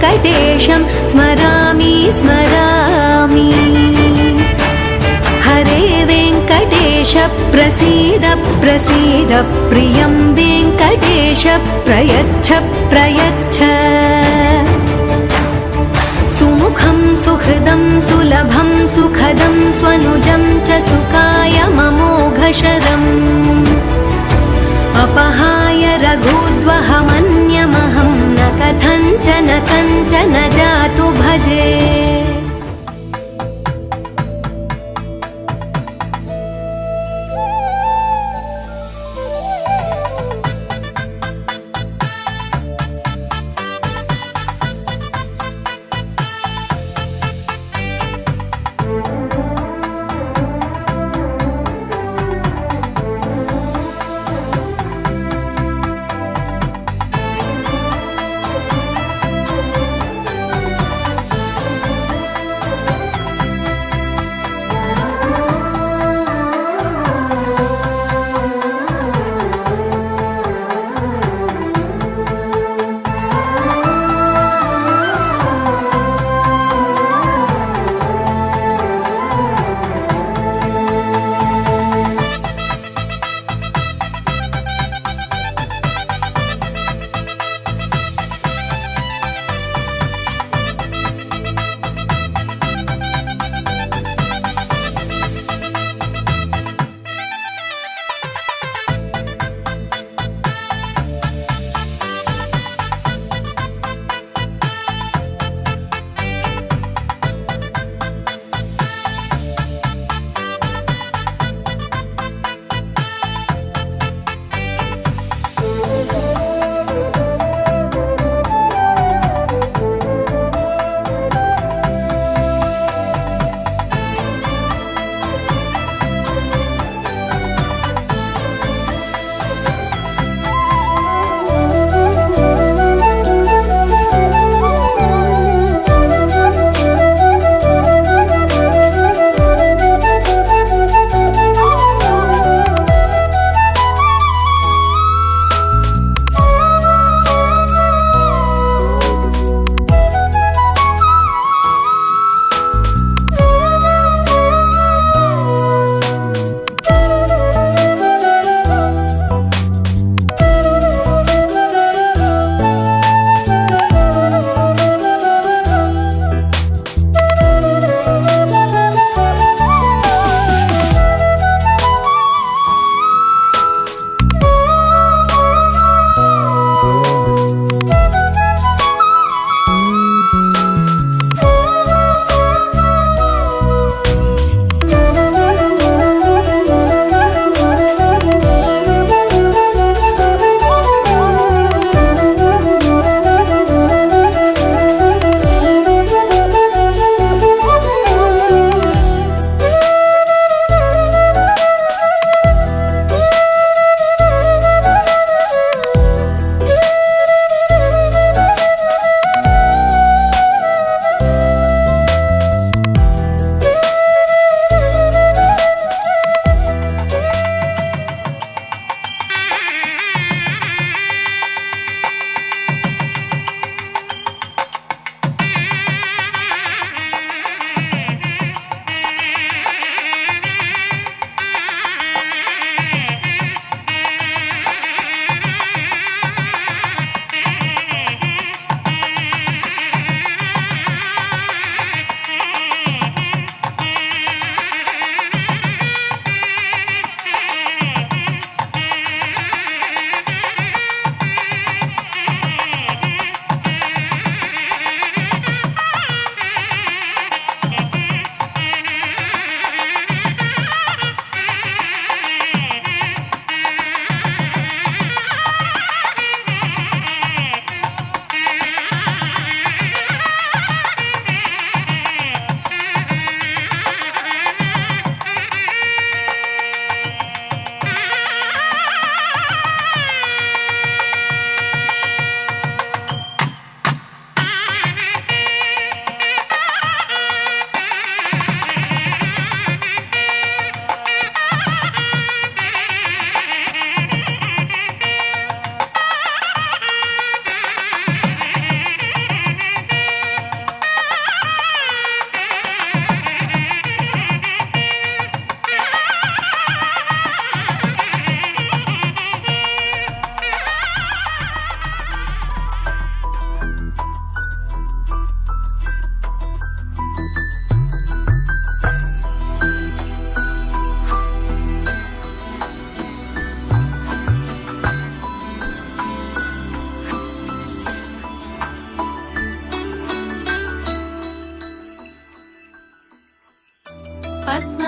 वेङ्कटेशं स्मरामि स्मरामि। हरे वेङ्कटेश प्रसीद प्रसीद प्रियं वेङ्कटेश प्रयच्छ प्रयच्छ। सुमुखं सुहृदं सुलभं सुखदं स्वनुजं च सुखाय ममोघशरम्। अपहाय रघुद्वहमन्यमहं न कथञ्चन कञ्चन जातु भजे।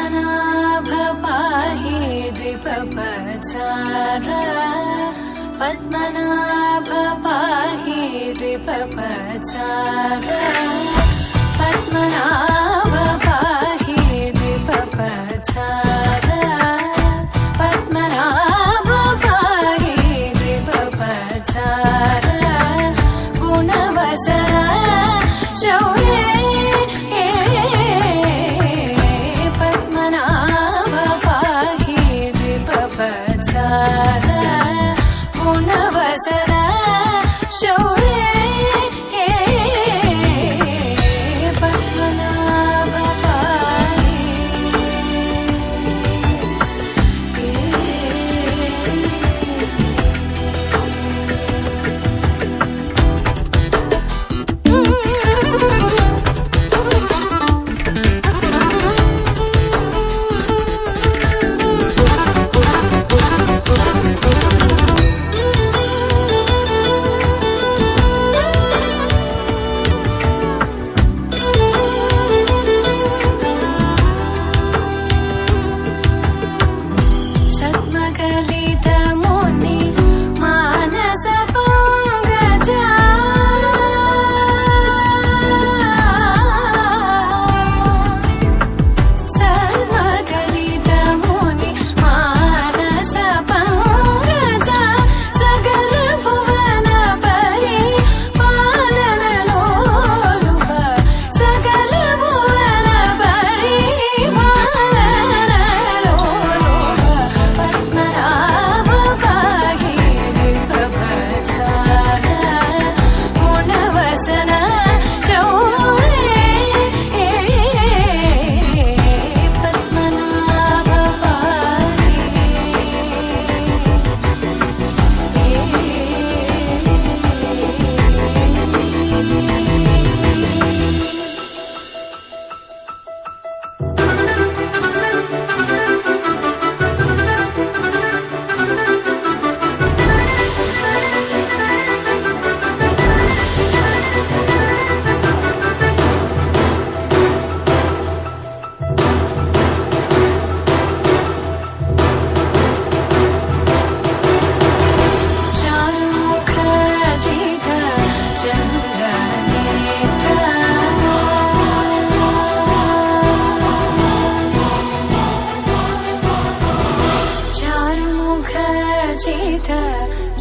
पद्मनाभ पाहि द्विपपचार पद्मनाभ पाहि द्विपपचार पद्मनाभ पाहि द्विपपचार पद्मनाभ पाहि द्विपपचार गुणवचन शौर्ये पद्मनाभ पाहि द्विपपचार गुणवचन शौर्ये पद्मनाभ पाहि सद्मकलितमुनि मानस पंकजा सद्मकलितमुनि मानस पंकजा सकल भुवन परि पालन लोलुप सकल भुवन परि पालन लोलुप पद्मनाभ पाहि द्विपपचार गुणवचन शौर्ये पद्मनाभ पाहि चारुमुख जित चन्द्रनेत्र चारुमुख जित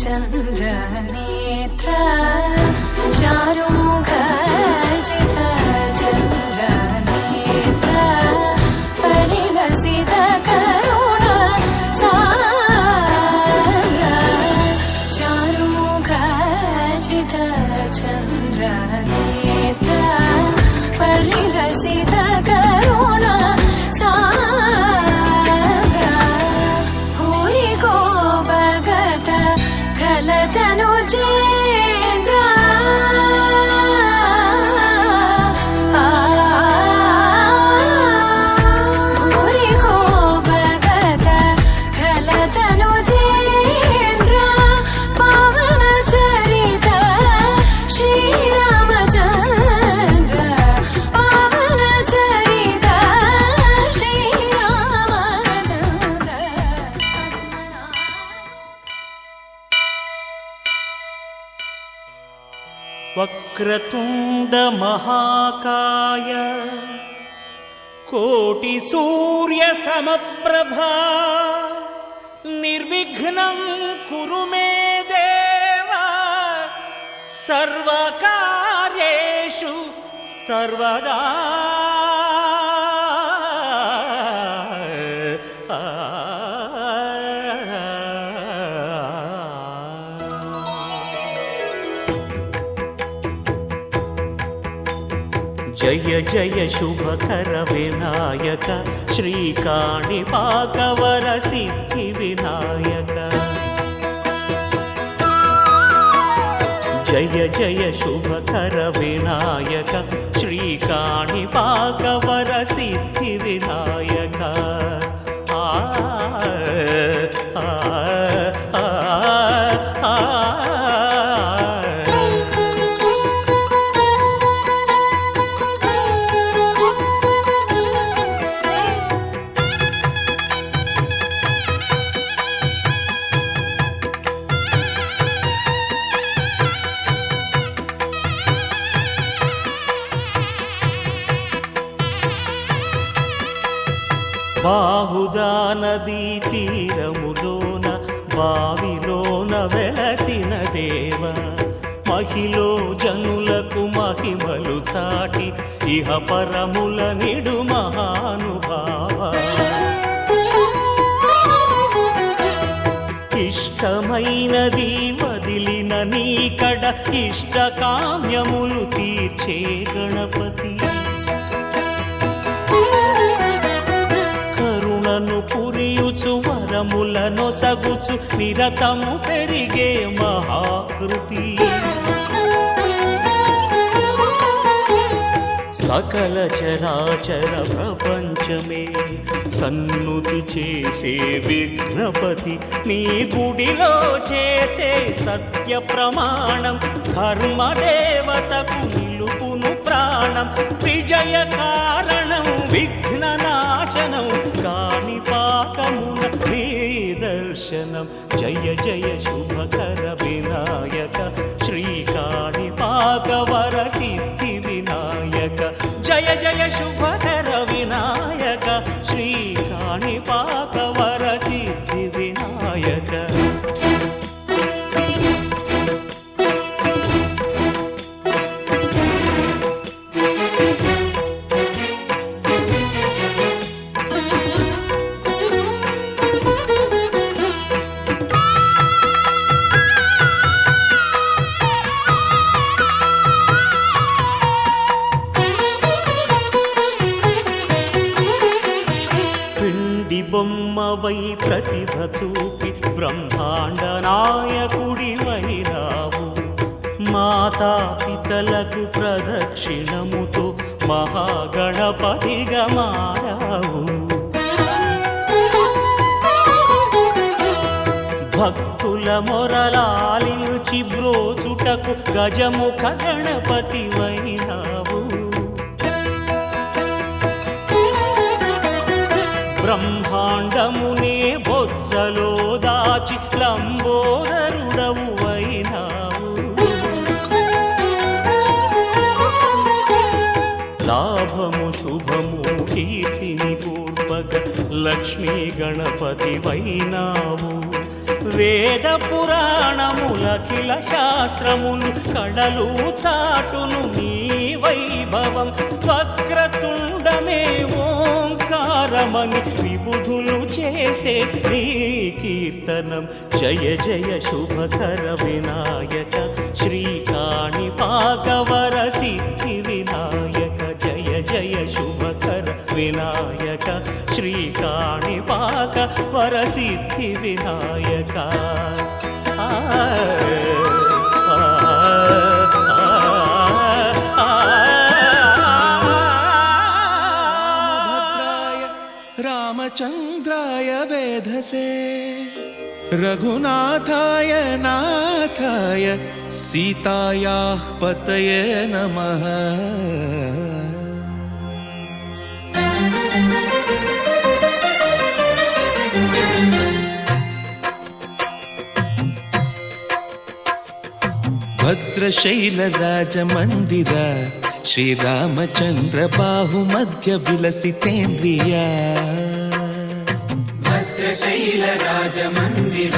चन्द्रनेत्र चारुमुख जित चन्द्रनेत्र परिलसित करुण सान्द्र चारुमुख जित चन्द्रनेत्र परिलसित करुण सान्द्र भूरि को भगत खलतनु चेन्द्र भूरि को भगत खलतनु चेन्द्र पावन चरित श्रीरामचन्द्र पावन चरित श्रीरामचन्द्र वक्रतुंड महाकाय कोटि सूर्य समप्रभा निर्विघ्नं कुरु मे देव सर्वकार्येषु सर्वदा जय जय शुभकर विनायक श्रीकाणिपाकवर सिद्धि विनायक जय जय शुभकर विनायक श्रीकाणिपाकवर सिद्धि विनायक బాహుదా నదీ తీరములోన బావిలోన వెలసిన దేవ మహిలో జనులకు మహిమలు చాటి ఇహ పరముల నిడు మహానుభావ ఇష్టమైనది వదిలిన నీకడ ఇష్ట కామ్యములు తీర్చే గణపతి కరుణను పురియుచు వరములను సగుచు నిరతము పెరిగే మహాకృతి సకల చరాచర ప్రపంచమే సన్నుతి చేసే విఘ్నపతి నీ గుడిలో చేసే సత్య ప్రమాణం ధర్మదేవతకు నిలుపును ప్రాణం విజయ కారణం విఘ్న నాశనం కాణిపాకమున నీ దర్శనం జయ జయ శుభకర వినాయక శ్రీ కాణిపాక వర సిద్ధి వినాయక జయ జయ శుభకర వినాయక శ్రీ కాణిపాక వర సిద్ధి వినాయక బొమ్మవై ప్రతిభ చూపి బ్రహ్మాండ నాయకుడివైనావు మాతా పితలకు ప్రదక్షిణముతో మహాగణపతిగా మారావు భక్తుల మొరలాలించి బ్రోచుటకు గజముఖ గణపతివైనావు బ్రహ్మాండమునే బొజ్జలో దాచి లంబోదరుడవు అయినావు లాభము శుభము కీర్తిని పూర్వక లక్ష్మీ గణపతి వైనావు వేద పురాణములఖిల శాస్త్రములు కళలు చాటును నీ వైభవం వక్రతుండమే ఓంకారమని విబుధులు చేసే నీ కీర్తనం జయ జయ శుభకర వినాయక శ్రీ కాణిపాక వర సిద్ధి వినాయక జయ జయ శుభకర వినాయక శ్రీ కాణిపాక వర సిద్ధి వినాయక रामचन्द्राय वेधसे रघुनाथाय नाथाय सीतायाः पतये नमः भद्रशैलराजमन्दिर श्रीरामचन्द्र बाहुमध्य विलसितेन्द्रिया भद्रशैलराजमन्दिर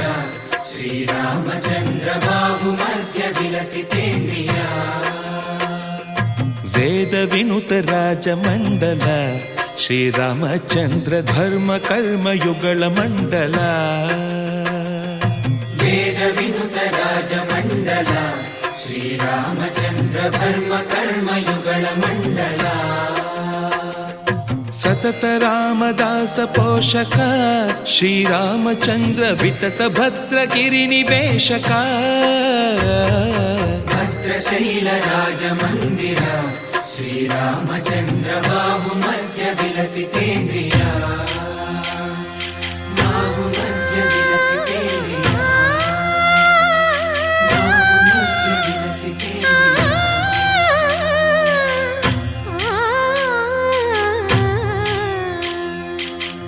श्रीरामचन्द्र बाहुमध्य विलसितेन्द्रिया वेदविनुत राजमण्डल श्रीरामचन्द्र धर्म कर्म युगल मण्डल वेदविनुत राजमण्डल श्रीरामचन्द्र धर्म कर्म युगल मण्डल सतत रामदास पोषक श्रीरामचन्द्र वितत भद्रगिरि निवेशक भद्रशैलराजमन्दिर श्रीरामचन्द्र बाहुमध्य विलसितेन्द्रिया बाहुमध्य विलसितेन्द्रिया बाहुमध्य विलसितेन्द्रिया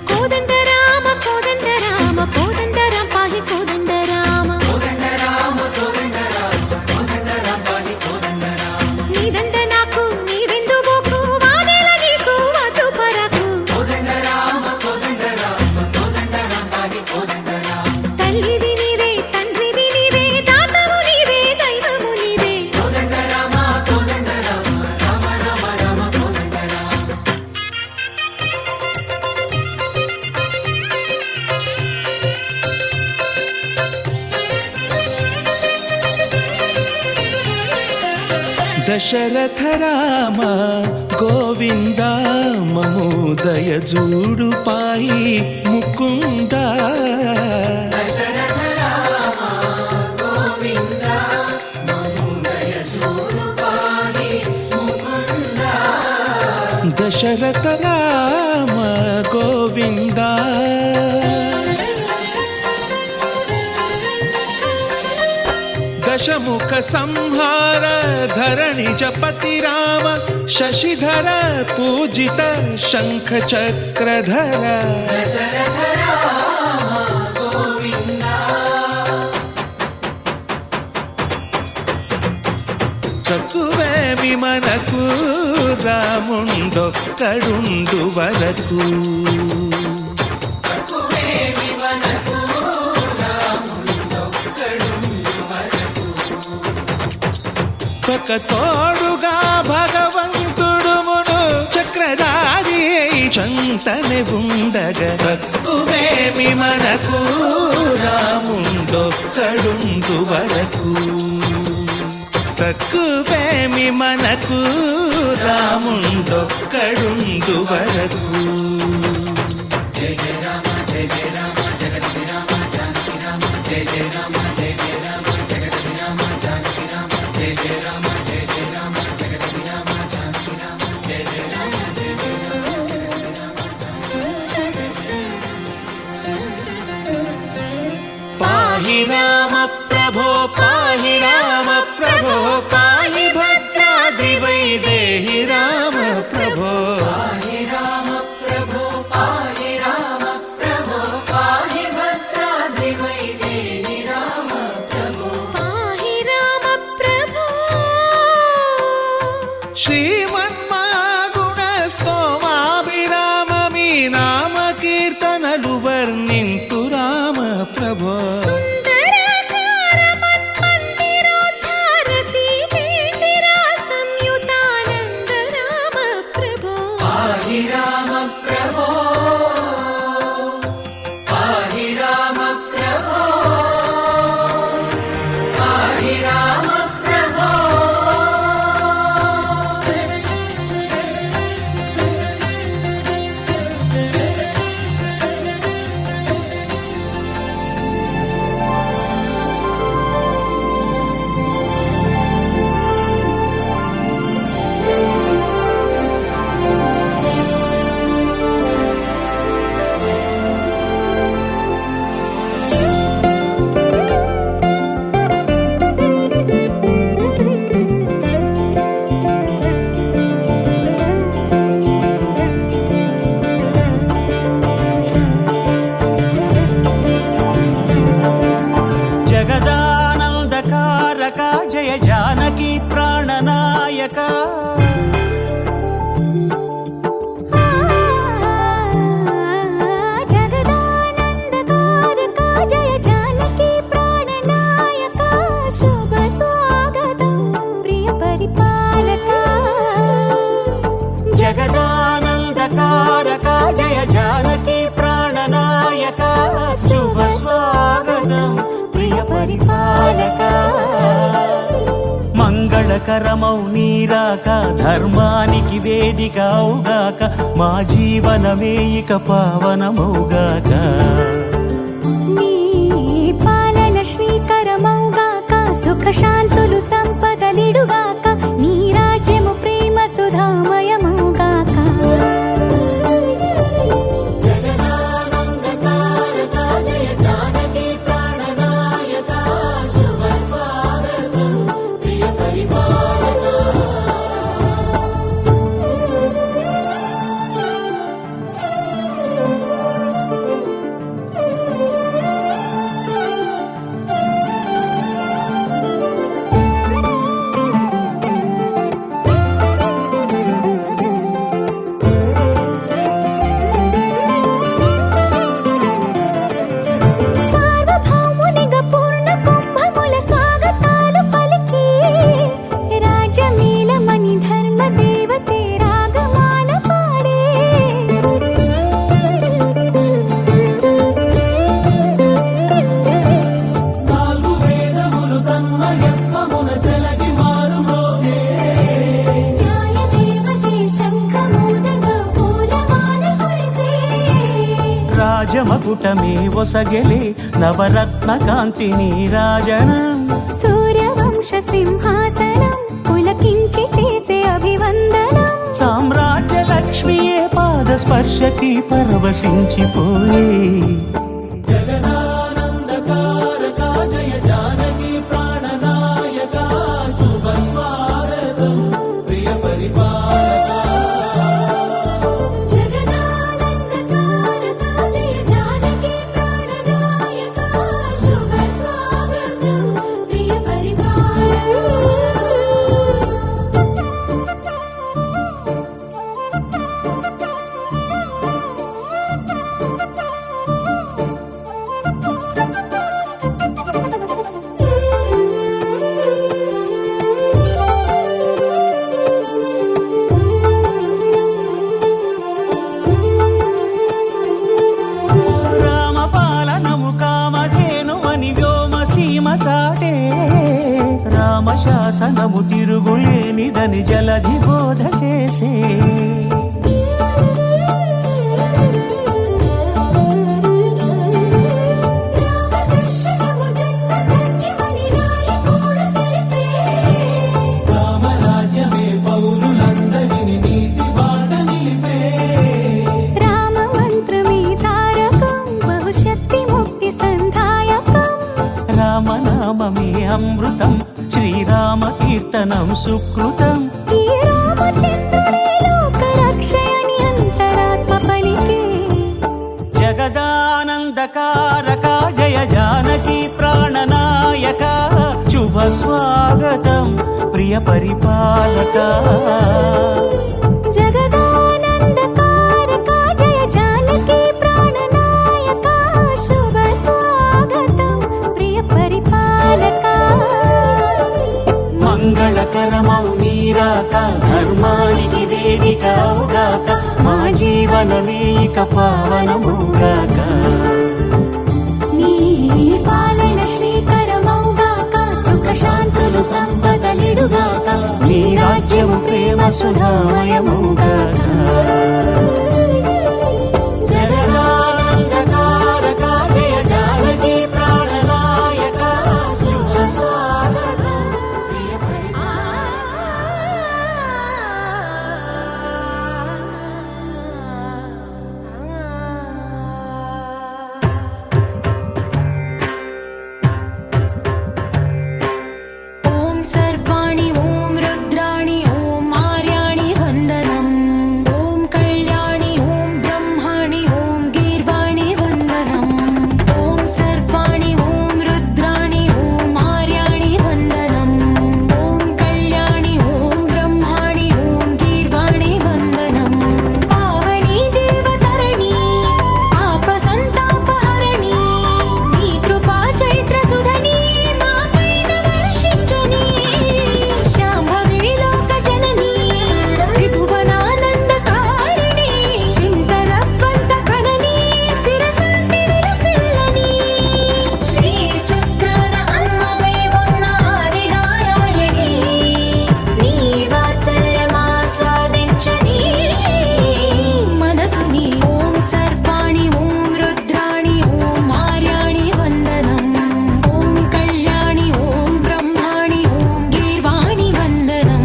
కోదండ రామ కోదండ రామ కోదండ రామ పాహి కోదండ రామ కోదండ రామ కోదండ రామ కోదండ రామ పాహి కోదండ రామ నీదండ నాకు నీవెందు బోకు వాదేల నీకు వద్దు పరకు కోదండ రామ కోదండ దశరథ రామ గోవింద మమోదయ జూడు పాయి ముకుంద దశరథ రామ గోవింద మమోదయ జూడు పాయి ముకుంద దశరథ రామ గోవింద దశముఖ సంహార ధరణి జపతి రామ శశిధర పూజిత శంఖ చక్రధర దశరథ రామ గోవింద తక్కువేమి మనకు రాముండొక్కడుండు వరకు తక్కువేమి మనకు రాముడొక్కడుండు వరకు ఒక తోడుగా భగవంతుడుమును చక్రధారి చంతనే ఉండగ తక్కువేమి మనకు రాముండొక్కడుండు వరకు తక్కువేమి మనకు రాముండొక్కడుండు వరకు జయ జయ రామ జయ జయ రామ జగతి రామ జానకి రామ జయ జయ రామ జయ జయ రామ జగతి రామ జానకి రామ జయ జయ రామ జయ జయ రామ జగతి రామ జానకి రామ జయ జయ రామ జయ జయ రామ పాహి రామ ప్రభో పాహి రామ ప్రభో పాహి భద్రాద్రి వైదేహి రామ ప్రభో పాహి రామ ప్రభో పాహి రామ ప్రభో పాహి భద్రాద్రి వైదేహి రామ ప్రభో పాహి రామ ప్రభో శ్రీమన్మాగుణ స్తోమాభిరామ మీ నామ కీర్తనలు వర్ణింతు రామ ప్రభో సుందరాకార మన్మందిరోద్ధార సీతేందిరా సంయుతానంద రామ ప్రభో పాహి రామ ప్రభో పాహి రామ ప్రభో పాహి రామ ప్రభో జగదానందకారక జయ జానకి ప్రాణనాయక జగదానందకారక జయ జానకి ప్రాణనాయక శుభ స్వాగతం ప్రియ పరిపాలక జగదానందకారక జయ జానకి ప్రాణనాయక శుభ స్వాగతం ప్రియ పరిపాలక మంగళకరమౌ నీరాక ధర్మానికి వేదిక అవుగాక మా జీవనమే ఇక పావనమౌగాక నీ పాలన శ్రీకరమౌగాక సుఖ శాంతులు సంపదలిడుగాక నీ రాజ్యము ప్రేమ సుధామయమౌగాక జగదానందకారక జయ జానకి ప్రాణనాయక శుభ స్వాగతం ప్రియ పరిపాలక మకుటమే ఒసగెలే నవరత్న కాంతి నీరాజనం సూర్యవంశ సింహాసనం పులకించి చేసే అభివందనం సామ్రాజ్య లక్ష్మియే పాద స్పర్శకి పరవశించిపోయే జగదానందకారక జయ జానకి ప్రాణనాయక శుభ స్వాగతం ప్రియ పరిపాలక జగదానందకారక జయ జానకి ప్రాణనాయక శుభ స్వాగతం ప్రియ రామపాలనము కామధేనువని వ్యోమ సీమ చాటే రామశాసనము తిరుగులేనిదని జలధి బోధ చేసే రామదర్శనము జన్మధన్యమని నాయకుడు తెలిపే రామరాజ్యమే పౌరులందరిని నీతి బాట నిలిపే రామ మంత్రమే తారకం బహుశక్తి ముక్తి సంధాయకం రామనామమే అమృతం శ్రీరామ కీర్తనం సుకృతం ఈ రామచంద్రుడే లోక రక్షయని అంతరాత్మ పలికే జగదానందకారక జయ జానకి ప్రాణనాయక శుభ స్వాగతం ప్రియ పరిపాలక జగదానందకారక జయ జానకి ప్రాణనాయక శుభ స్వాగతం ప్రియ పరిపాలక మంగళకరమౌ నీరాక ధర్మానికి వేదిక అవుగాక మా జీవనమే ఇక పావనముగాక నీ పాలన శ్రీకరమౌగాక సుఖ శాంతులు సంపదలిడుగాక నీ రాజ్యము ప్రేమ సుధామయముగాక జగదానందకారక జయ జానకి ప్రాణనాయక శుభ స్వాగతం ప్రియ ఓం సర్వాణి ఓం రుద్రాణి ఓం మార్యాణి వందనం ఓం కళ్యాణి ఓం బ్రహ్మాణి ఓం గీర్వాణి వందనం ఓం సర్వాణి ఓం రుద్రాణి ఓం మార్యాణి వందనం ఓం కళ్యాణి ఓం బ్రహ్మాణి ఓం గీర్వాణి వందనం పావని జీవతరణి పాప సంతాపహరణి నీ కృపా చైత్ర సుధని మా పైన వర్షించని శాంభవి లోక జనని త్రిభువనానందకారిణి చింతనస్వంత కనని చిరశాంతి విలసిల్లని శ్రీ చక్రాన అమ్మవై ఉన్న ఆదినారాయణి నీ వాత్సల్యమాస్వాదించని మనసుని ఓం సర్వాణి ఓం రుద్రాణి ఓం మార్యాణి వందనం ఓం కళ్యాణి ఓం బ్రహ్మాణి ఓం గీర్వాణి వందనం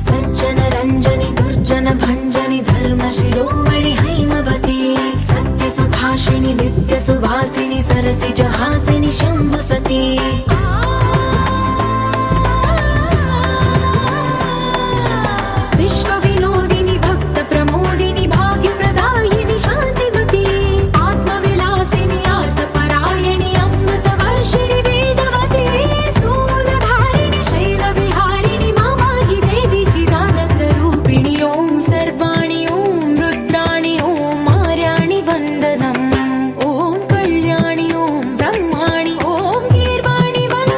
సజ్జన రంజని దుర్జన భంజని ధర్మ శిరోమణి హైమవతి సత్య సుభాషిణి నిత్య సువాసిని సరసి జహాసిని శంభు సతీ విశ్వ వినోదిని భక్త ప్రమోదిని భాగ్య ప్రదాయిని శాంతిమతి ఆత్మ విలాసిని ఆర్త పరాయణి అమృత వర్షిణి వేదవతి సూలధారిణి శైల విహారిణి మామాహి దేవి చిదానంద రూపిణి ఓం సర్వాణి ఓం రుద్రాణి ఓం మార్యాణి వందనం ఓం కళ్యాణి ఓం బ్రహ్మాణి ఓం గీర్వాణి వందనం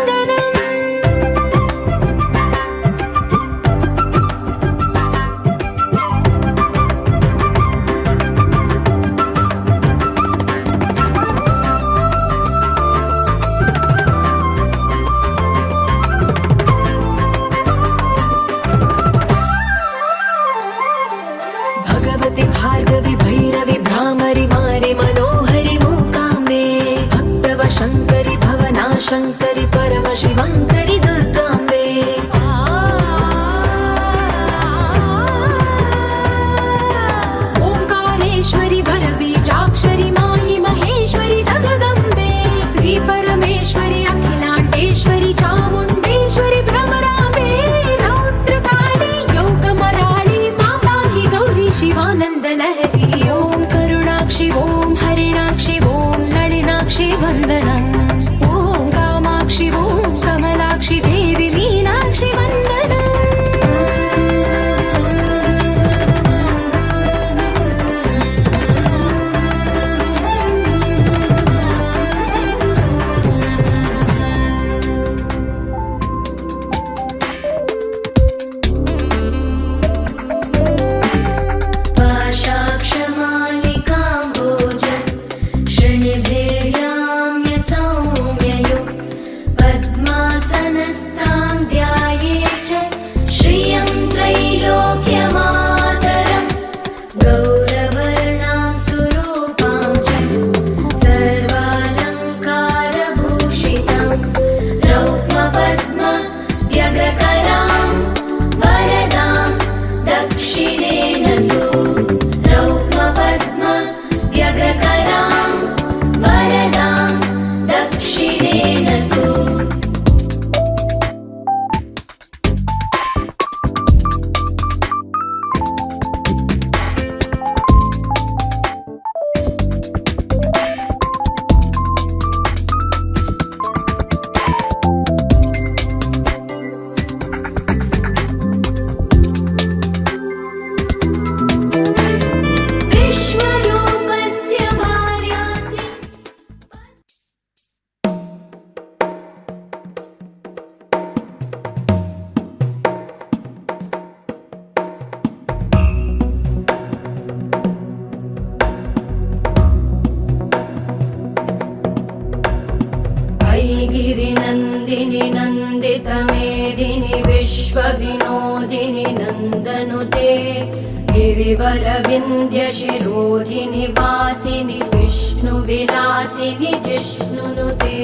श्रीवरविन्द्यशिरोधिनि वासिनि विष्णुविलासिनि जिष्णुनुते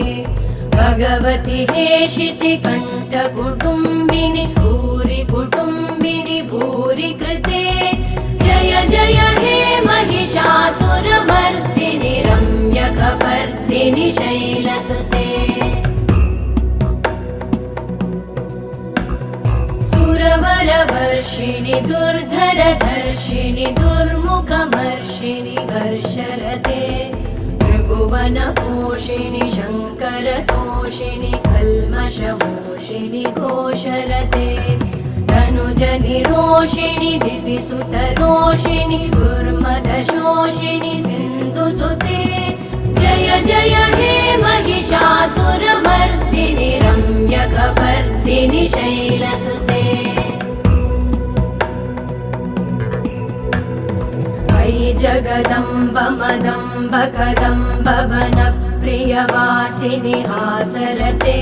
भगवति हेशिति कण्ठकुटुम्बिनि भूरि कुटुम्बिनि भूरि कृते जय जय हे महिषासुरमर्दिनि रम्यकपर्दिनि शैलसुते सुरवरवर्षिणि दुर्धरधर्षिणि दुर्मुखमर्षिणि हर्षरते त्रिभुवनपोषिणि शङ्करतोषिणि कल्मषमोषिणि घोषरते तनुजनिरोषिणि दिदिसुतरोषिणि दुर्मदशोषिणि सिन्धुसुते जय जय हे महिषासुरमर्दिनि रम्यकपर्दिनि शैलसुते अयि जगदम्ब मदम्ब कदम्ब वनप्रियवासिनि हासरते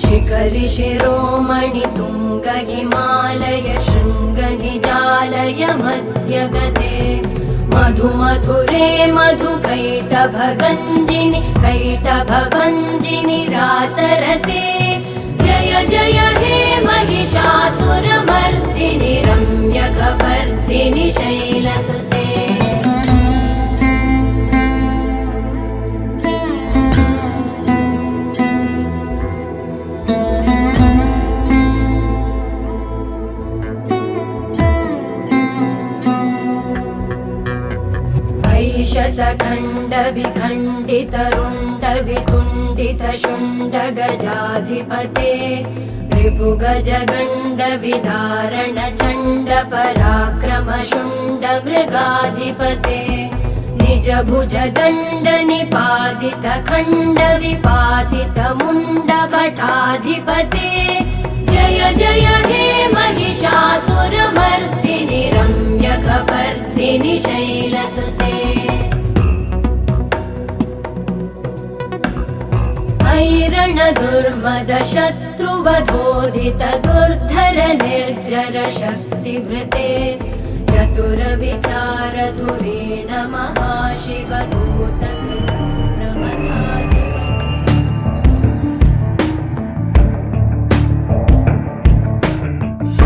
शिखरि शिरोमणि तुङ्ग हिमालय शृङ्गनिजालय मध्यगते मधु मधुरे मधुकैटभगञ्जिनि कैटभभञ्जिनि रासरते जय जय हे महिषासुरमर्दिनि रम्यकपर्दिनि शैलसुते शतखण्डविखण्डितरुण्डवितुण्डितशुण्डगजाधिपते रिपुगजगण्डविदारणचण्डपराक्रमशुण्डमृगाधिपते निजभुजदण्डनिपातितखण्डविपातितमुण्डभटाधिपते जय जय हे महिषासुरमर्दिनि रम्यकपर्दिनि शैलसुते ऐरणदुर्मद शत्रुवधोदित दुर्धर निर्जर शक्तिभृते चतुरविचारधुरेण महाशिवदूतकृत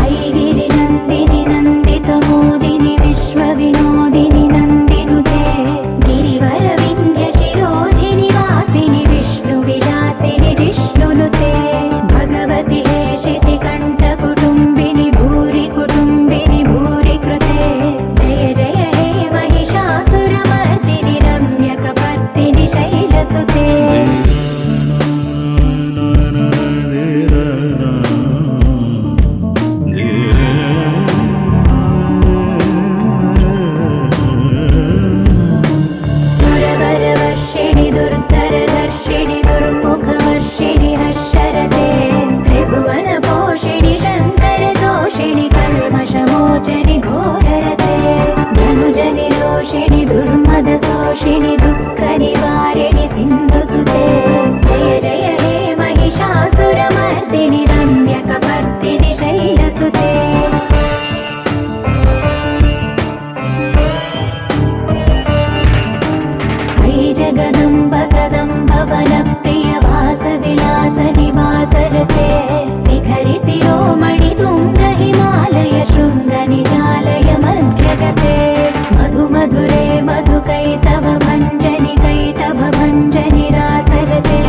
ऐगिरिनन्दिनि नन्दितमोदिनि विश्वविनोदिनि नन्दिनुते गिरिवरविन्ध्यशिरोधिनि वासिनि विष्णुविलासिनि जिष्णुनुते भगवति हेशिति कण्ठकुटुम्बिनि भूरि कुटुम्बिनि भूरि कृते जय जय हे महिषासुरमर्दिनि रम्यकपर्दिनि शैलसुते सुरवरवर्षिणि दुर्धरधर्षिणि दुर्मुखवर्षिणि हर्षरते त्रिभुवनपोषिणि शङ्करतोषिणि कल्मषमोचनि घोररते धनुजनिरोषिणि दुर्मदशोषिणि दुःखनिवारिणि सिन्धुसुते जय जय हे महिषासुरमर्दिनि रम्यकपर्दिनि शैलसुते जगदम्ब कदम्ब वनप्रियवासविलास निवासरते शिखरि शिरोमणि तुङ्ग हिमालय शृङ्गनिजालय मध्यगते मधु मधुरे मधुकैटभ भञ्जनि कैटभभञ्जनि रासरते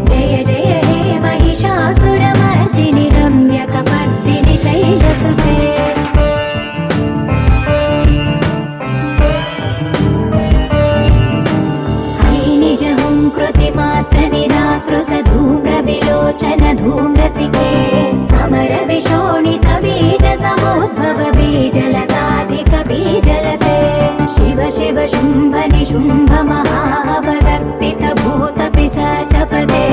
जय जय हे महिषासुरमर्दिनि रम्यकपर्दिनि शैलसुते कृतिमात्र निराकृत धूम्रविलोचन धूम्रसिके समर विशोणित बीज समुद्भव बीजलताधिक बीजलते शिव शिव शुम्भ निशुम्भ महावदर्पित भूत पिशाचपदे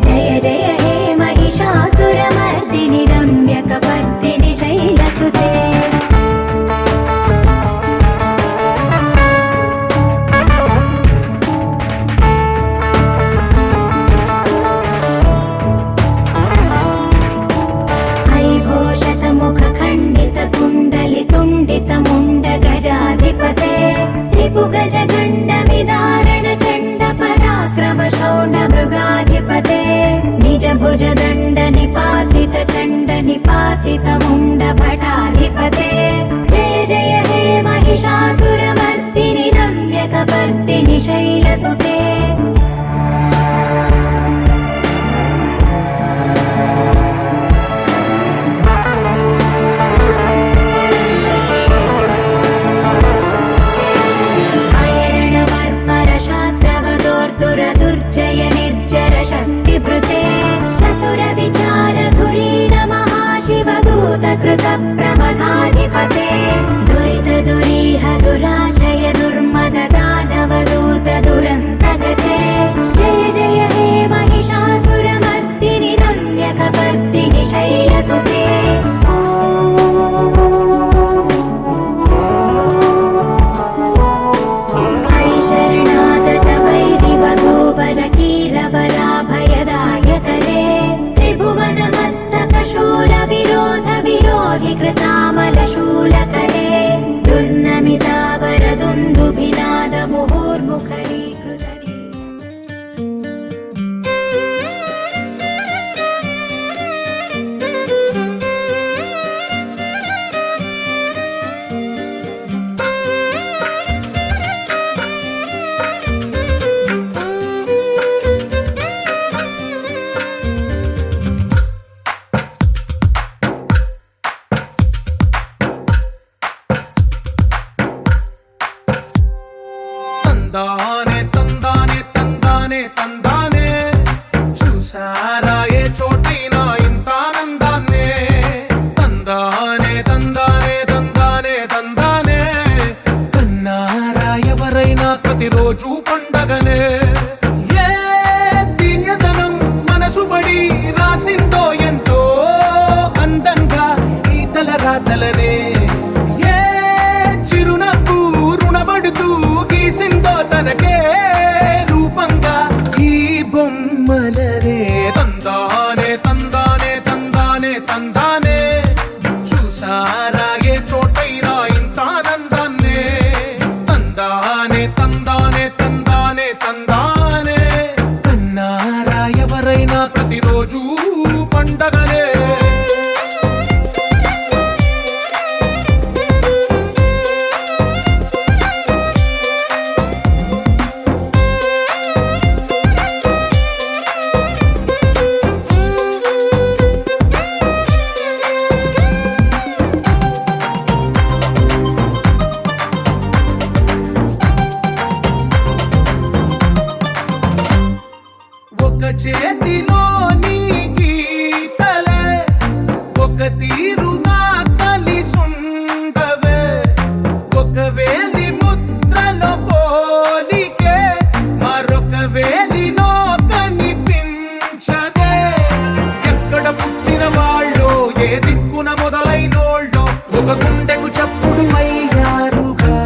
जय जय हे महिषासुरमर्दिनि रम्यकपर्दिनि शैलसुते चतुर्भुजदण्ड निपातित चण्ड निपातित मुण्ड भटाधिपते जय जय हे महिषासुरमर्दिनि रम्यकपर्दिनि शैलसुते दुर्जय निर्जर शक्तिभृते चतुर विचार धुरीण महाशिवदूत कृत प्रमथाधिपते दुरित दुरीह दुराशय दुर्मद दानवदूत दुरन्तगते जय जय हे महिषासुरमर्दिनि रम्यकपर्दिनि शैलसुते कीरवराभयदायकरे त्रिभुवनमस्तकशूलविरोध विरोधिकृतामलशूलकरे दुर्नमितावरदुन्दुभिनाद मुहुर्मुखरीकृतरी తందానే తందానే తందానే తందానే చూసారా ఏ చోటైనా ఇంత ఆనందాన్నే తందానే తందానే తందానే తందానే కన్నారా ఎవరైనా ప్రతిరోజు పండగనే ఏ తీయదనం మనసు పడి రాసిందో ఎంతో అందంగా ఈ తలరాతలనే ఏ చిరునవ్వు రుణపడుతూ గీసిందో తనకే రూపంగా ఈ బొమ్మలనే తందానే తందానే తందానే తందానే చూసారా ఏ చోటైనా ఇంత ఆనందాన్నే తందానే తందానే తందానే తందానే కన్నారా ఎవరైనా ప్రతిరోజు పండగనే చేతిలో నీ గీతలే ఒక తీరుగా కలిసుండవే ఒక వేలి ముద్రలో పోలికే మరొక వేలిలో కనిపించదే ఎక్కడ పుట్టిన వాళ్ళో ఏ దిక్కున మొదలైనోళ్ళో ఒక గుండెకు చప్పుడు అయ్యారుగా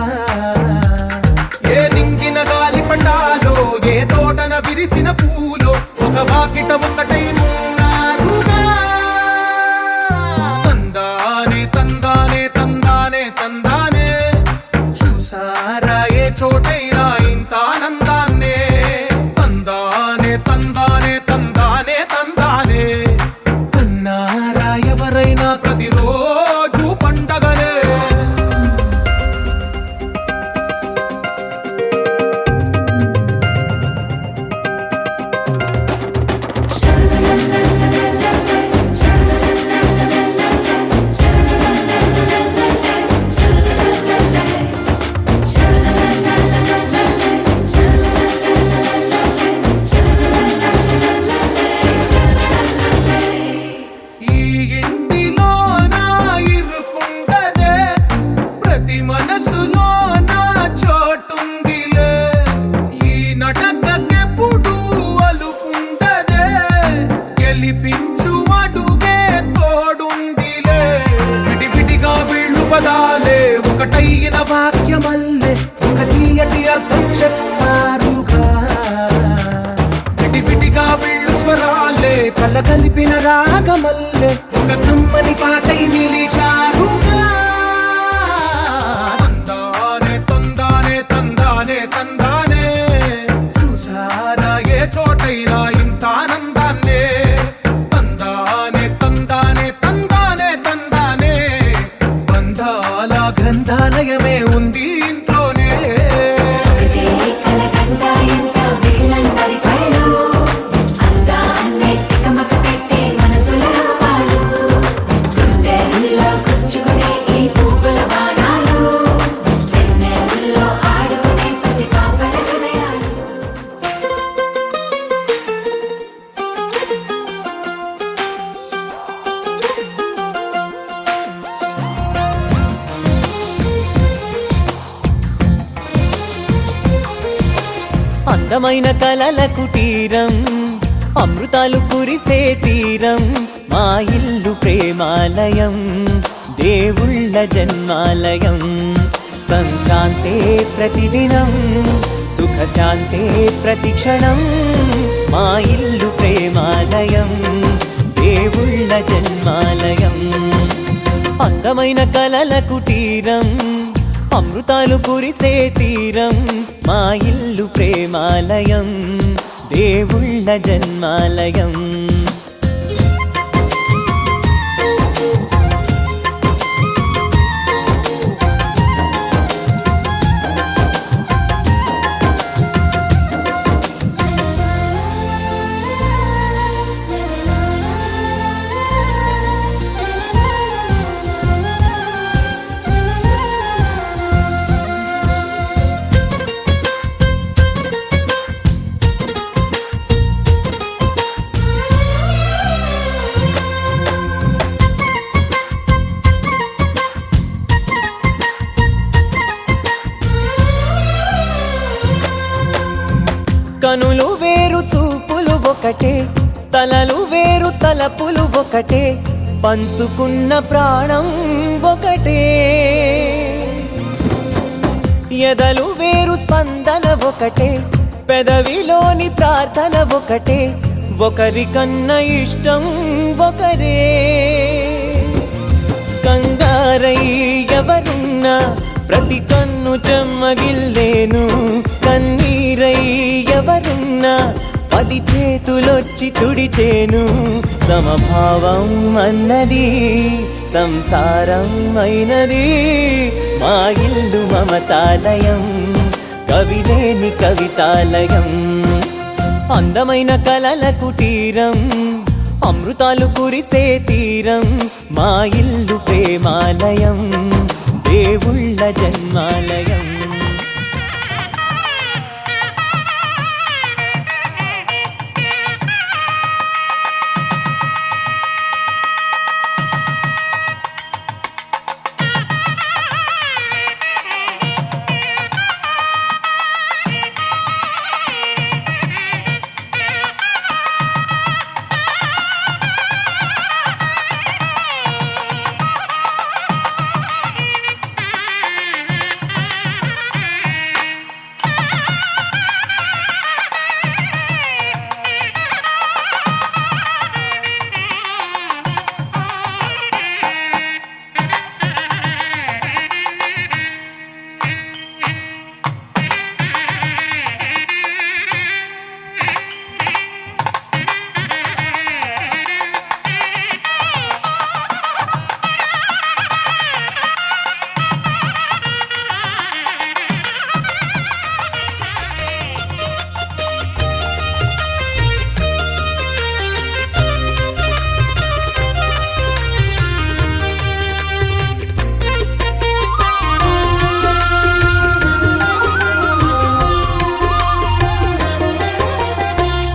ఏ దింగిన గాలి పటాలో ఏ తోటన విరిసిన పూలో ఒక వాకిట ఒకటై ఉన్నారుగా తందానే తందానే తందానే తందానే చూసారా ఏ చోటైనా ఇంత ఆనందాన్నే తందానే తందానే తందానే తందానే కన్నారా ఎవరైనా ప్రతిరోజు పండగనే ఒకటైన వాక్యమల్లే ఒక తీయటి అర్థం చెప్పారుగా విడివిడిగా వీళ్ళు స్వరాలే కల కలిపిన రాగమల్లే ఒక కమ్మని పాటై నిలిచారుగా తందానే తందానే తందానే తందానే చూసారా ఏ చోటైనా ఇంత ఆనందాన్నే అందమైన కలల కుటీరం, అమృతాలు కురిసే తీరం, మా ఇల్లు ప్రేమాలయం, దేవుళ్ళ జన్మాలయం. సంక్రాంతే ప్రతిదినం, సుఖశాంతే ప్రతిక్షణం, మా ఇల్లు ప్రేమాలయం, దేవుళ్ళ జన్మాలయం. అందమైన కలల కుటీరం, అమృతాలు కురిసే తీరం, మా ఇల్లు ప్రేమాలయం, దేవుళ్ళ జన్మాలయం. కనులు వేరు చూపులు ఒకటే, తలలు వేరు తలపులు ఒకటే, పంచుకున్న ప్రాణం ఒకటే. ఎదలు వేరు స్పందన ఒకటే, పెదవిలోని ప్రార్థన ఒకటే, ఒకరికన్నా ఇష్టం ఒకరే. కంగారై ఎవరున్నా ప్రతి కన్ను చెమ్మగిల్లేను, కన్నీరై ఎవరున్నా 10 చేతులొచ్చి తుడిచేను. సమభావం అన్నది సంసారం అయినది, మా ఇల్లు మమతాలయం, కవిలేని కవితాలయం. అందమైన కలల కుటీరం, అమృతాలు కురిసే తీరం, మా ఇల్లు ప్రేమాలయం, దేవుళ్ళ జన్మాలయం.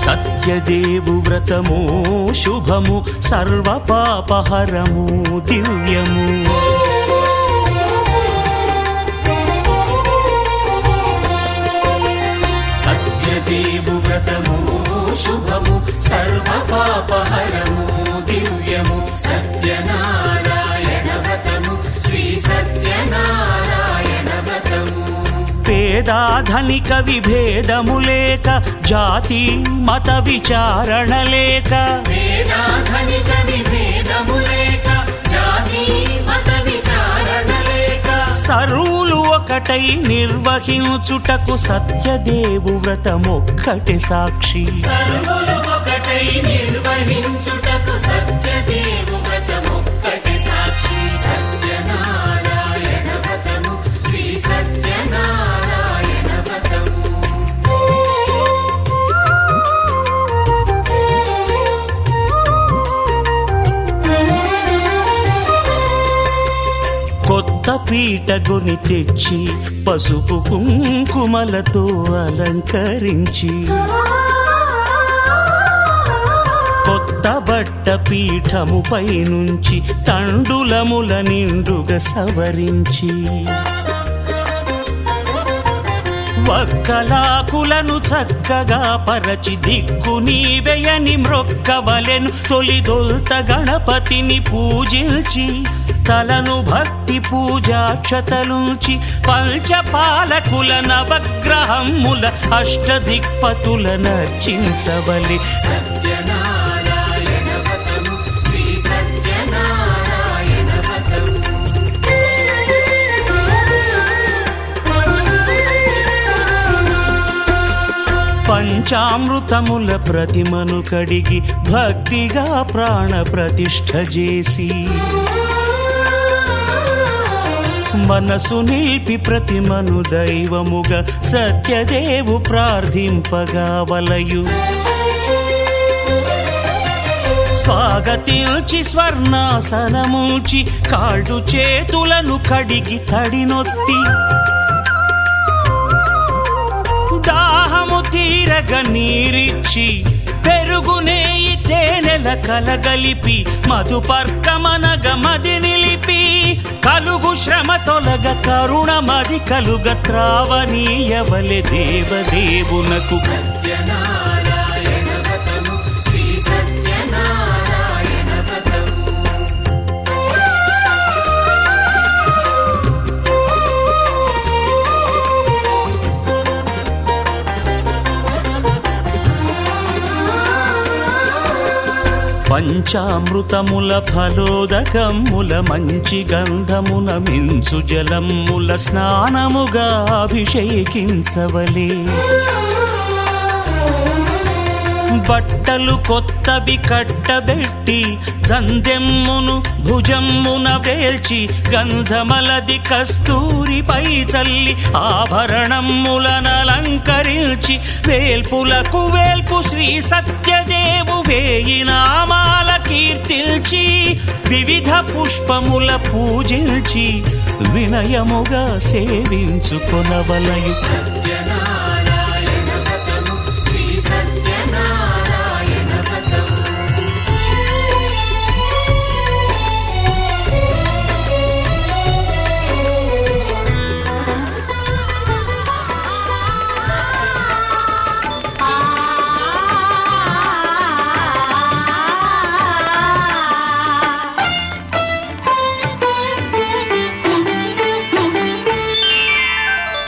సత్యదేవు వ్రతము శుభము, సర్వ పాపహరము దివ్యము. సత్యదేవు వ్రతము శుభము, సర్వ పాపహరము దివ్యము. సత్యనారాయణ వ్రతము, శ్రీ సత్యనారాయణ వ్రతము. పేదాధనిక విభేదము లేక, జాతి మత విచారణ లేక, పేదాధనిక విభేదము లేక, జాతి మత విచారణ లేక, సర్వులు ఒకటై నిర్వహించుటకు సత్యదేవు వ్రతమొక్కటే సాక్షి. సర్వులు ఒకటై నిర్వహించుటకు సత్యదేవు వ్రతమొక్కటే సాక్షి. సత్యనారాయణ వ్రతము, శ్రీ సత్యనారాయణ వ్రతము. కొత్త పీటగుని తెచ్చి, పసుపు కుంకుమలతో అలంకరించి, కొత్త బట్ట పీఠముపై నుంచి తండులముల నిండుగా సవరించి, వక్కలాకులను చక్కగా పరచి దిక్కు నీవెయని మ్రొక్కవలెను తొలిదొల్త గణపతిని పూజించి తలను భక్తి పూజాక్షతలుంచి పంచపాలకుల నవగ్రహముల అష్టదిక్పతుల నర్చించవలె సత్యనారాయణ వ్రతము శ్రీ సత్యనారాయణ వ్రతము పంచామృతముల ప్రతిమను కడిగి భక్తిగా ప్రాణ ప్రతిష్ఠ చేసి మనసు నిలిపి ప్రతిమను దైవముగా సత్యదేవు ప్రార్థింపగా వలయు స్వాగతించి స్వర్ణాసనముంచి కాళ్ళు చేతులను కడిగి తడినొత్తి దాహము తీరగ నీరిచ్చి పెరుగు నేయి తేనెల కలగలిపి మధుపర్కమనగ మది నిలిపి కలుగు శ్రమ తొలగ కరుణ మది కలుగ త్రావనీయవలె దేవదేవునకు సత్యనారాయణ వ్రతము శ్రీ సత్యనారాయణ వ్రతము పంచామృతముల ఫలోదకముల మంచి గంధమున మించు జలముల స్నానముగా అభిషేకించవలే బట్టలు కొత్తవి కట్టబెట్టి జందెమ్మును భుజమ్మున వేల్చి గంధమలది కస్తూరిపై చల్లి ఆభరణములనలంకరించి వేల్పులకు వేల్పు శ్రీ సత్యదేవు వేయి నామాల కీర్తిల్చి వివిధ పుష్పముల పూజించి వినయముగా సేవించుకొనవలయు సత్యనారాయణ వ్రతము శ్రీ సత్యనారాయణ వ్రతము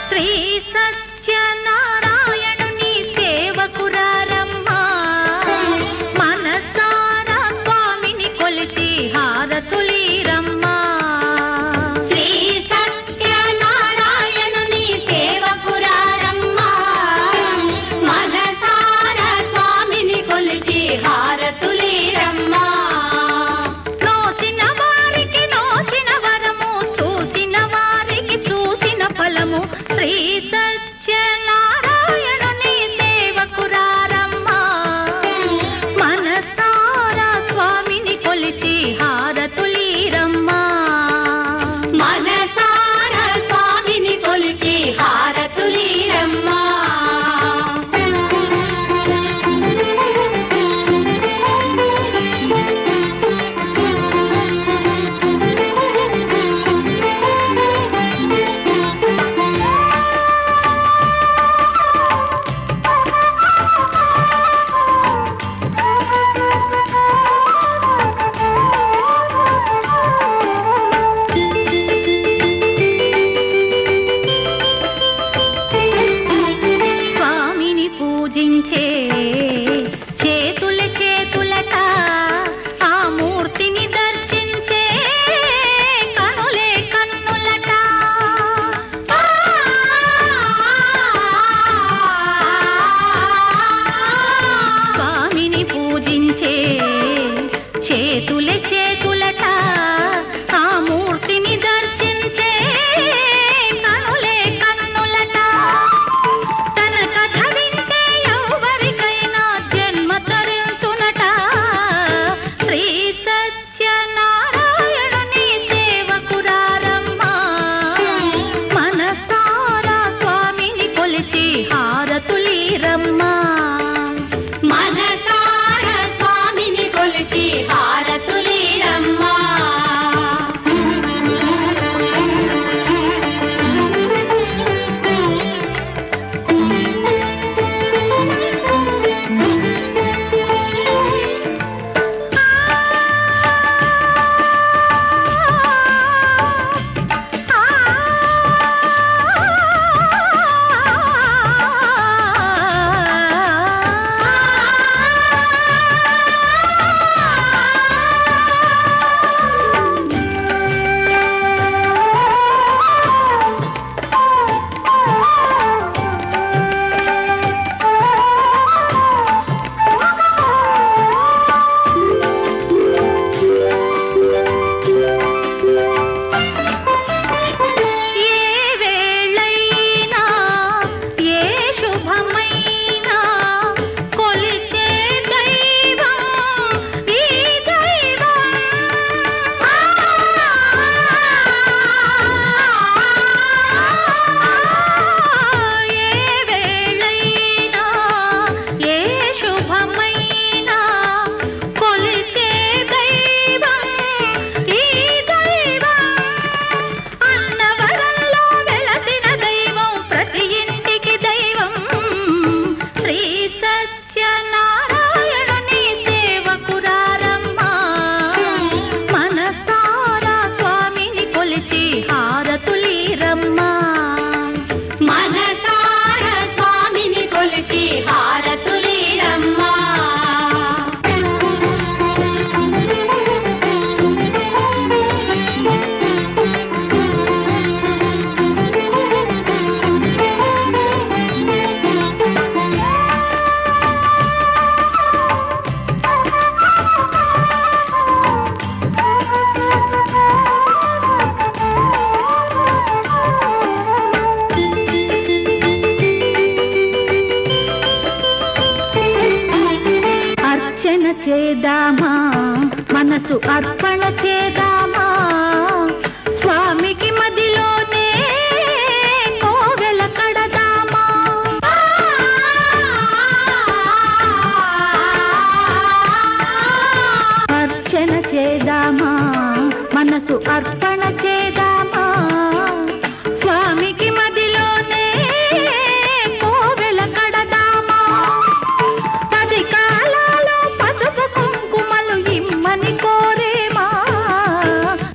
శ్రీ సత్యనారాయణుని సేవకురారమ్మా మనసారా స్వామిని కొలిచి హారతులీరమ్మా శ్రీ సత్యనారాయణుని సేవకురారమ్మా మనసారా స్వామిని కొలిచి హారతులీరమ్మా నోచిన వారికి నోచిన వరము చూసిన వారికి చూసిన ఫలము శ్రీ సత్యనారాయణుని సేవకురారమ్మా మనసారా స్వామిని కొలిచి హారతులీరమ్మా మనసారా స్వామిని కొలిచి హారతులీరమ్మా స్వామిని పూజించే చేతుల చేతులట ఆ మూర్తిని దర్శించే కనులే కన్నులట స్వామిని పూజించే చేతుల చేతులట ఆ మూర్తిని దర్శించే కనులే కన్నులట తన కథ వింటే ఎవరికై మనసు అర్పణ చేద్దామా స్వామికి మదిలోనే కోవెల కడదామా అర్చన చేద్దామా మనసు అర్పణ చేద్దామా స్వామికి మదిలోనే కోవెల కడదామా 10 కాలాలు పసుపు కుంకుమలు ఇమ్మని కోరేమా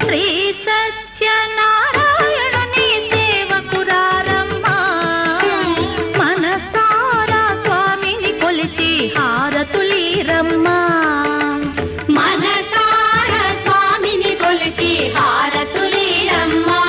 శ్రీ సత్యనారాయణుని సేవకురారమ్మా మనసారా స్వామిని కొలిచి హారతులీరమ్మా మనసారా స్వామిని కొలిచి హారతులీరమ్మా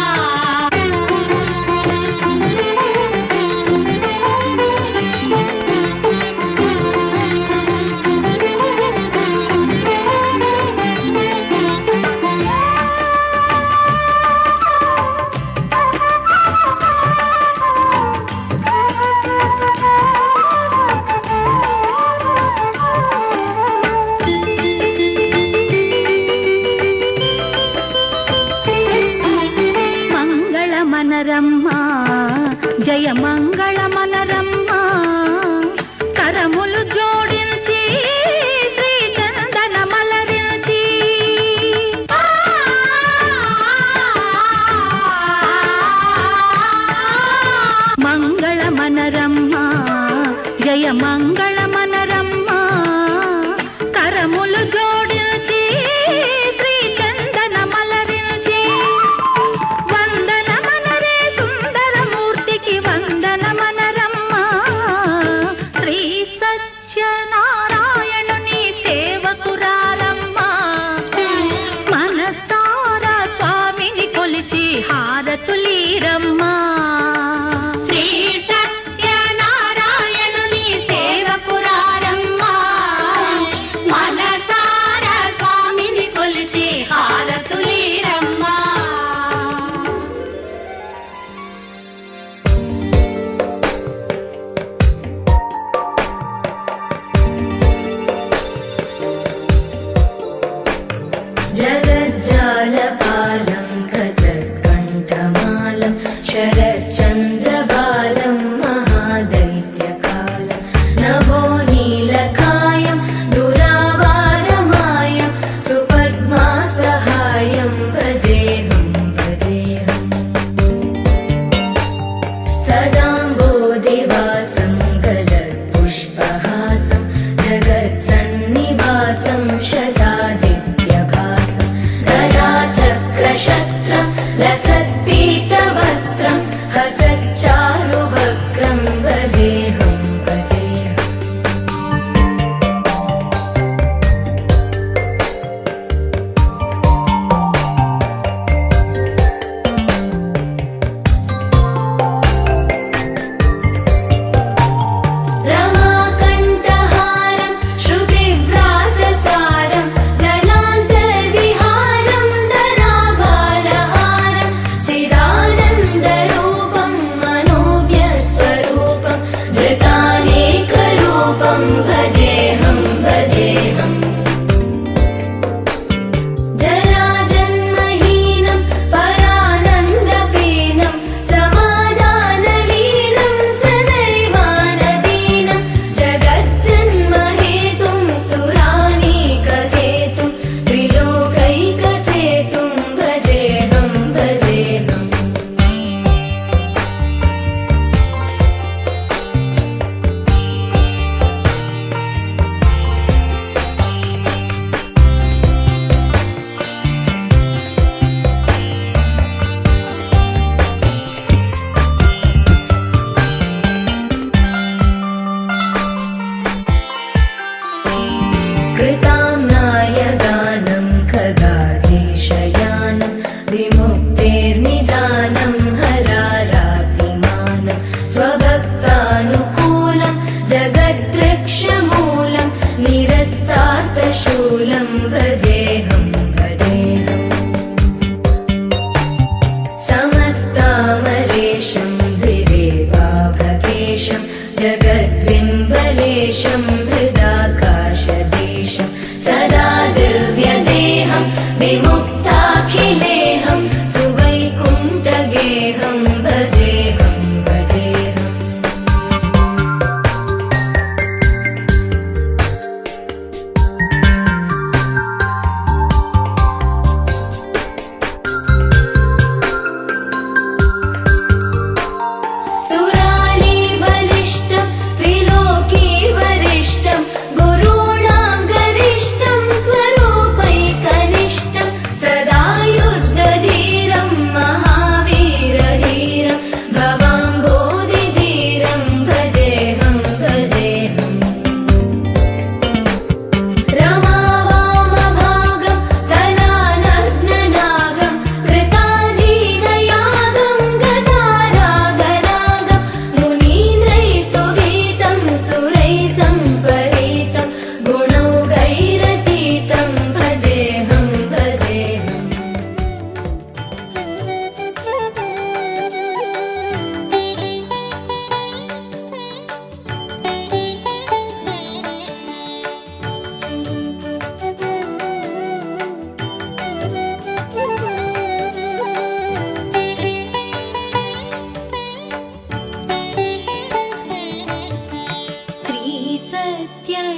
మంగళమనరమ్మా జయ మంగళమనరమ్మా కరములు జోడించి శ్రీ చందన మలరించి మంగళమనరమ్మా జయ మంగళమనరమ్మా కరములు జోడించి శ్రీ చందన మలరించి వందనమనరే సుందరమూర్తికి వందనమనరమ్మా శ్రీ సత్యనారాయణుని సేవకురారమ్మా మనసారా స్వామిని కొలిచి హారతులీరమ్మా శ్రీ సత్యనారాయణుని సేవకురారమ్మా మనసారా స్వామిని కొలిచి హారతులీరమ్మా जगज्जालपालं गजत्कण्ठमालं शरच्चन्द्रबालं महादैत्यकालं नभो नीलकायं दुरावारमायं सुपद्मासहायं भजेऽहं भजेऽहम् सदाम्बोधिवासं गलत्पुष्पहासं जगत्सन्निवासं शतादित्यभासं गदाचक्रशस्त्रं लसत्पीतवस्त्रं हसच्चारुवक्त्रं भजेऽहं भजेऽहम् रमाकण्ठहारं श्रुतिव्रातसारं जलान्तर्विहारं धराभारहारं चिदानन्दरूपं मनोव्यस्वरूपं धृतानेकरूपं भजेऽहं भजेऽहम् जराजन्महीनं परानन्दपीनं समाधानलीनं सदैवानदीनं जगज्जन्महेतुं सुरानीकहेतुं त्रिलोकैकसेतुं भजेऽहं भजेऽहम् कृताम्नायगानं खगाधीशयानं विमुक्तेर्निदानं हरारातिमानं स्वभक्तानुकूलं जगद्वृक्षमूलं निरस्तार्थशूलं भजेऽहं भजेऽहम् समस्तामरेशं द्विरेवाभकेशं जगद्विम्बलेशं हृदाकाशदेशं सदा दिव्यदेह विमुक्ताखिलेऽहं सुवैकुण्ठगेहं भजेऽहं भजेऽहम् सुराली बलिष्ठं त्रिलोकी वरिष्ठं गुरूणां गरिष्ठं स्वरूपैकनिष्ठं सदा युद्धधीरं महावीरधीरं भवाम्भोधिधीरं भजेऽहं भजेऽहम् रमावामभागं कलानग्ननागं कृताधीनयागं गतारागरागं मुनीन्द्रैः सुभीतं सुरैः सम्परीतं गुणौघैरतीतं भजेऽहं भजेऽहम् శ్రీ సత్యనారాయణుని